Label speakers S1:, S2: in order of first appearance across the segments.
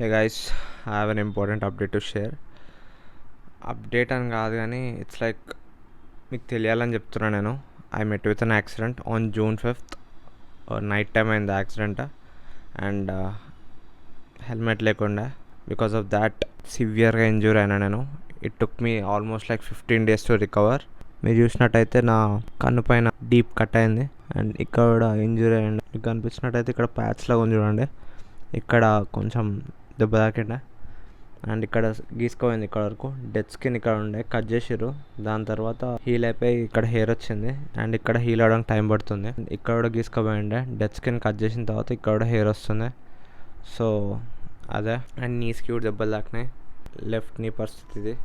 S1: Hey guys, I have an important update to share. Update అని కాదు కానీ it's like మీకు తెలియాలని చెప్తున్నా నేను. I met with an accident on June 5th. Night time అయింది యాక్సిడెంట్ అండ్ హెల్మెట్ లేకుండా బికాస్ ఆఫ్ దాట్ సివియర్గా ఇంజ్యూర్ అయినా నేను. It took me almost like 15 days to recover. మీరు చూసినట్టయితే నా కన్ను పైన డీప్ కట్ అయింది అండ్ ఇక్కడ ఇంజ్యూర్ అయ్యింది. మీకు కనిపించినట్టయితే ఇక్కడ ప్యాచ్ లాగా ఉంది చూడండి, ఇక్కడ కొంచెం దెబ్బ తాకిండే అండ్ ఇక్కడ గీసుకోపోయింది. ఇక్కడ వరకు డెడ్ స్కిన్ ఇక్కడ ఉండే కట్ చేసిర్రు. దాని తర్వాత హీల్ అయిపోయి ఇక్కడ హెయిర్ వచ్చింది అండ్ ఇక్కడ హీల్ అవడానికి టైం పడుతుంది. ఇక్కడ కూడా గీసుకోపోయిండే డెడ్ స్కిన్ కట్ చేసిన తర్వాత ఇక్కడ కూడా హెయిర్ వస్తుంది. సో అదే అండ్ నీస్కి కూడా దెబ్బలు తాకినాయి. లెఫ్ట్ నీ పరిస్థితి ఇది,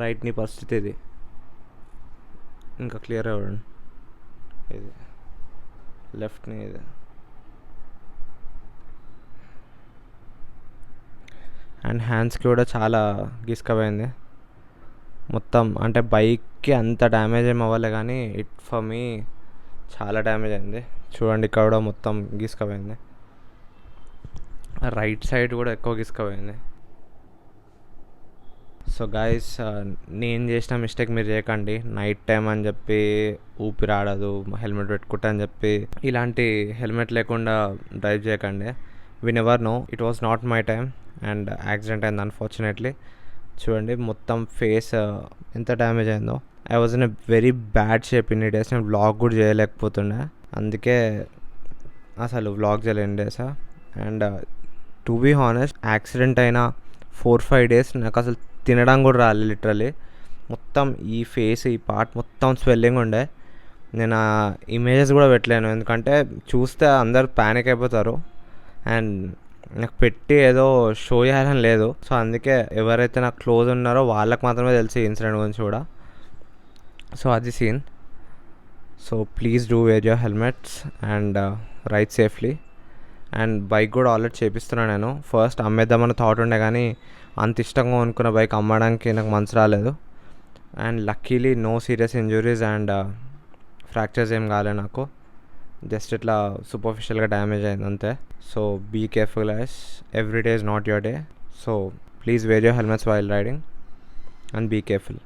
S1: రైట్ నీ పరిస్థితి ఇది. ఇంకా క్లియర్ అవ్వండి, ఇది లెఫ్ట్ నీ ఇది. అండ్ హ్యాండ్స్కి కూడా చాలా గీసుకపోయింది మొత్తం. అంటే బైక్కి అంత డ్యామేజ్ ఏమి అవ్వలే కానీ ఇట్ ఫర్ మీ చాలా డ్యామేజ్ అయింది. చూడండి ఇక్కడ కూడా మొత్తం గీసుకపోయింది. రైట్ సైడ్ కూడా ఎక్కువ గీసుకపోయింది. సో గైస్, నేను చేసిన మిస్టేక్ మీరు చేయకండి. నైట్ టైం అని చెప్పి ఊపిరి ఆడదు, హెల్మెట్ పెట్టుకుంటా అని చెప్పి ఇలాంటి హెల్మెట్ లేకుండా డ్రైవ్ చేయకండి. We never know, it was not my time and accident అయింది అన్ఫార్చునేట్లీ. చూడండి మొత్తం ఫేస్ ఎంత డ్యామేజ్ అయిందో. I was in a very bad shape ఇన్ని డేస్. నేను వ్లాగ్ కూడా చేయలేకపోతుండే, అందుకే అసలు వ్లాగ్ చేయలేని days. And to be honest, accident అయిన 4-5 days నాకు అసలు తినడం కూడా రాలేదు లిటరలీ. మొత్తం ఈ ఫేస్ ఈ పార్ట్ మొత్తం స్వెల్లింగ్ ఉండే. నేను ఆ ఇమేజెస్ కూడా పెట్టలేను, ఎందుకంటే చూస్తే అందరు ప్యానిక్ అయిపోతారు అండ్ నాకు పెట్టి ఏదో షో చేయాలని లేదు. సో అందుకే ఎవరైతే నాకు క్లోజ్ ఉన్నారో వాళ్ళకి మాత్రమే తెలిసి ఇన్సిడెంట్ గురించి కూడా. సో అది scene. So please do wear your helmets and ride safely. And bike కూడా ఆల్రెడీ చేపిస్తున్నాను నేను. ఫస్ట్ అమ్మేద్దామని థాట్ ఉండే కానీ అంత ఇష్టంగా అనుకున్న బైక్ అమ్మడానికి నాకు మనసు రాలేదు. And luckily no serious injuries and fractures ఏం కాలే నాకు. జస్ట్ ఇట్లా సూపర్ఫిషియల్గా డ్యామేజ్ అయింది అంతే. So be careful guys, every day is not your day. So please wear your helmets while riding and be careful.